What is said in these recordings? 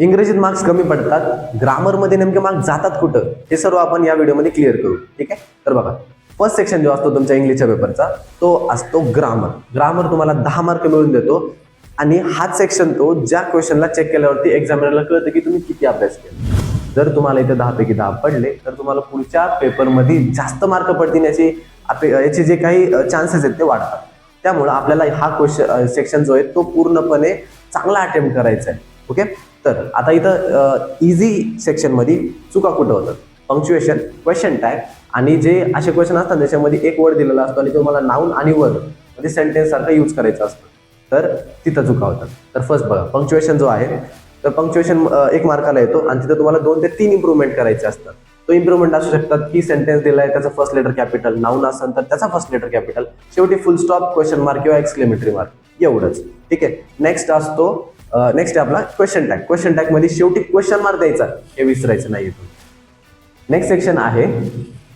इंग्रजीत मार्क्स कमी पडतात, ग्रामरमध्ये नेमके मार्क्स जातात कुठं, हे सर्व आपण या व्हिडिओमध्ये क्लिअर करू. ठीक आहे. तर बघा, फर्स्ट सेक्शन जो असतो तुमच्या इंग्लिशच्या पेपरचा तो असतो ग्रामर. ग्रामर तुम्हाला 10 मार्क मिळून देतो आणि हाच सेक्शन तो ज्या क्वेश्चनला चेक केल्यावरती एक्झामिनरला कळतं की तुम्ही किती अभ्यास केला. जर तुम्हाला इथे 10 पैकी 10 पडले तर तुम्हाला पुढच्या पेपरमध्ये जास्त मार्क पडतील याचे जे काही चान्सेस आहेत ते वाढतात. त्यामुळे आपल्याला हा क्वेश्चन सेक्शन जो आहे तो पूर्णपणे चांगला अटेम्प्ट करायचा आहे. ओके. तर आता इथं इझी सेक्शन मध्ये चुका कुठं होतात, पंक्च्युएशन, क्वेश्चन टॅग आणि जे असे क्वेश्चन असतात त्याच्यामध्ये एक वर्ड दिलेला असतो आणि तुम्हाला नाऊन आणि वर्ब म्हणजे सेंटेन्स सारखं यूज करायचं असतं, तर तिथं चुका होतात. तर फर्स्ट बघा, पंक्च्युएशन जो आहे तर पंक्च्युएशन 1 मार्काला येतो आणि तिथं तुम्हाला 2 ते 3 इम्प्रूव्हमेंट करायचे असतात. तो इम्प्रूव्हमेंट असू शकतात की सेंटेन्स दिलाय त्याचं फर्स्ट लेटर कॅपिटल, नाऊन असेल तर त्याचा फर्स्ट लेटर कॅपिटल, शेवटी फुल स्टॉप, क्वेश्चन मार्क किंवा एक्सक्लेमेटरी मार्क, एवढंच. ठीक आहे. नेक्स्ट आपला क्वेश्चन टॅग. क्वेश्चन टॅग मध्ये शेवटी क्वेश्चन मार्क द्यायचा, हे विसरायचं नाही. नेक्स्ट सेक्शन आहे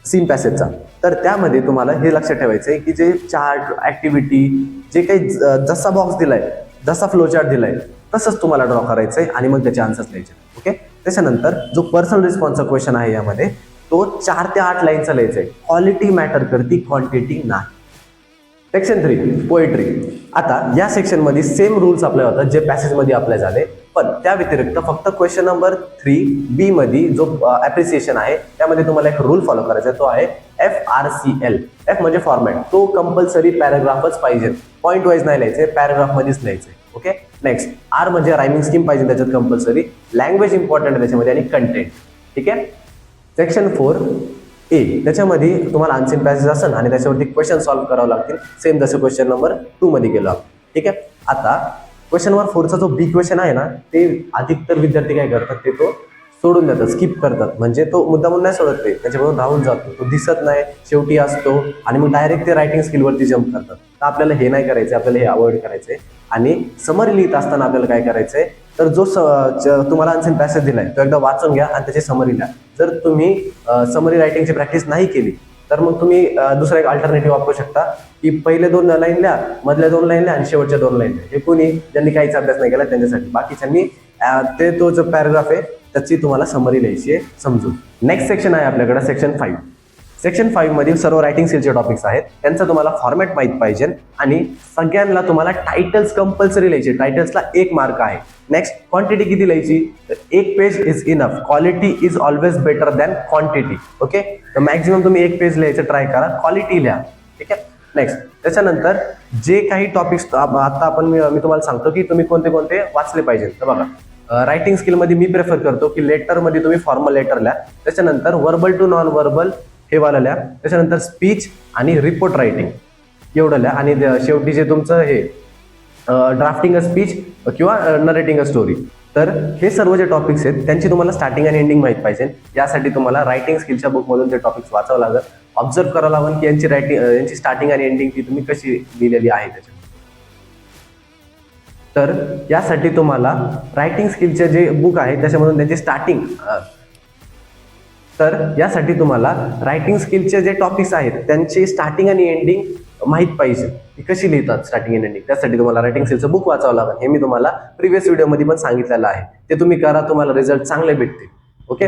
सीन पॅसेजचा. तर त्यामध्ये तुम्हाला हे लक्षात ठेवायचं आहे की जे चार्ट, ऍक्टिव्हिटी, जे काही जसा बॉक्स दिलाय, जसा फ्लो चार्ट दिलाय तसंच तुम्हाला ड्रॉ करायचंय आणि मग त्याचे आन्सर्स लिहायचे. ओके. त्याच्यानंतर जो पर्सनल रिस्पॉन्सचा क्वेश्चन आहे यामध्ये तो 4 ते 8 लाईनचा लिहायचा आहे. क्वालिटी मॅटर करती, क्वांटिटी नाही. Section 3 poetry. आता या सेक्शन मध्ये सेम रूल्स अप्लाय होतात जे पॅसेज मध्ये अप्लाय झाले, पण त्या व्यतिरिक्त फक्त क्वेश्चन नंबर 3B मध्ये जो ऍप्रिसिएशन आहे त्यामध्ये तुम्हाला एक रूल फॉलो करायचा आहे, तो आहे FRCL. F म्हणजे फॉर्मॅट, तो कंपल्सरी पॅराग्राफच पाहिजे, पॉइंट वाईज नाही लिहायचे, पॅराग्राफ मध्येच लिहायचे. ओके. नेक्स्ट R म्हणजे रायमिंग स्कीम पाहिजे त्याच्यात कंपल्सरी, लँग्वेज इम्पॉर्टंट आहे त्याच्यामध्ये आणि कंटेंट. ठीक आहे. सेक्शन 4A त्याच्यामध्ये तुम्हाला अनसीन पॅसेज असेल आणि त्याच्यावरती क्वेश्चन सॉल्व्ह करावं लागतील, सेम जसं क्वेश्चन नंबर 2 मध्ये गेलो आपण. ठीक आहे. आता क्वेश्चन नंबर 4चा जो बी क्वेश्चन आहे ना, ते अधिकतर विद्यार्थी काय करतात, ते तो सोडून देतात, स्किप करतात. म्हणजे तो मुद्दामून नाही सोडत, ते त्याच्याकडून राहून जातो, तो दिसत नाही, शेवटी असतो आणि मग डायरेक्ट ते रायटिंग स्किलवरती जम्प करतात. तर आपल्याला हे नाही करायचं, आपल्याला हे अवॉइड करायचंय. आणि समरी लिहित असताना आपल्याला काय करायचंय, तर जो तुम्हाला अनसीन पॅसेज दिलाय तो एकदा वाचून घ्या आणि त्याची समरी लिहा. जर तुम्ही समरी रायटिंगची प्रॅक्टिस नाही केली तर मग तुम्ही दुसरा एक अल्टरनेटिव्ह वापरू शकता की पहिले 2 लाईन लिहा, मधल्या 2 लाईन लिहा आणि शेवटच्या 2 लाईन लिहा. हे कोणी ज्यांनी काहीच अभ्यास नाही केला त्यांच्यासाठी, बाकीच्यांनी तो जो पॅराग्राफ आहे त्याची तुम्हाला समरी लिहायची आहे समजून. नेक्स्ट सेक्शन आहे आपल्याकडे सेक्शन 5. सेक्शन 5 मध्ये सर्व रायटिंग स्किलचे टॉपिक्स आहेत, त्यांचा तुम्हाला फॉर्मॅट माहित पाहिजे आणि सगळ्यांना तुम्हाला टायटल्स कंपल्सरी लिहायचे. टायटल्सला 1 मार्क आहे. नेक्स्ट क्वांटिटी किती लिहायची, तर 1 page is enough, quality is always better than quantity. Okay. तर मॅक्झिमम तुम्ही 1 पेज लिहायचं ट्राय करा, क्वालिटी लिहा. ठीक आहे. नेक्स्ट त्याच्यानंतर जे काही टॉपिक्स आता मी तुम्हाला सांगतो की तुम्ही कोणते कोणते वाचले पाहिजे. तर बघा, रायटिंग स्किलमध्ये मी प्रेफर करतो की लेटरमध्ये तुम्ही फॉर्मल लेटर लिहा, त्याच्यानंतर वर्बल टू नॉन वर्बल हे वाला लिहा, त्याच्यानंतर स्पीच आणि रिपोर्ट रायटिंग एवढं लिहा आणि शेवटी जे तुमचं हे ड्राफ्टिंग अ स्पीच किंवा नरेटिंग अ स्टोरी. तर हे सर्व जे टॉपिक्स आहेत त्यांची तुम्हाला स्टार्टिंग आणि एंडिंग माहित पाहिजे. यासाठी तुम्हाला रायटिंग स्किलच्या बुकमधून ते टॉपिक्स वाचावं लागेल, ऑब्झर्व करावं लागेल की यांची स्टार्टिंग आणि एंडिंग ती तुम्ही कशी लिहिलेली आहे त्याच्यात. तर यासाठी तुम्हाला रायटिंग स्किलचे जे बुक आहे त्याच्यामधून त्यांची स्टार्टिंग, तर यासाठी तुम्हाला रायटिंग स्किलचे जे टॉपिक्स आहेत त्यांची स्टार्टिंग आणि एंडिंग माहित पाहिजे, की कशी लिहितात स्टार्टिंग आणि एंडिंग. त्यासाठी तुम्हाला रायटिंग स्किलचं बुक वाचावं लागेल. हे मी तुम्हाला प्रिव्हियस व्हिडिओमध्ये पण सांगितलेलं आहे, ते तुम्ही करा, तुम्हाला रिझल्ट चांगले भेटतील. ओके.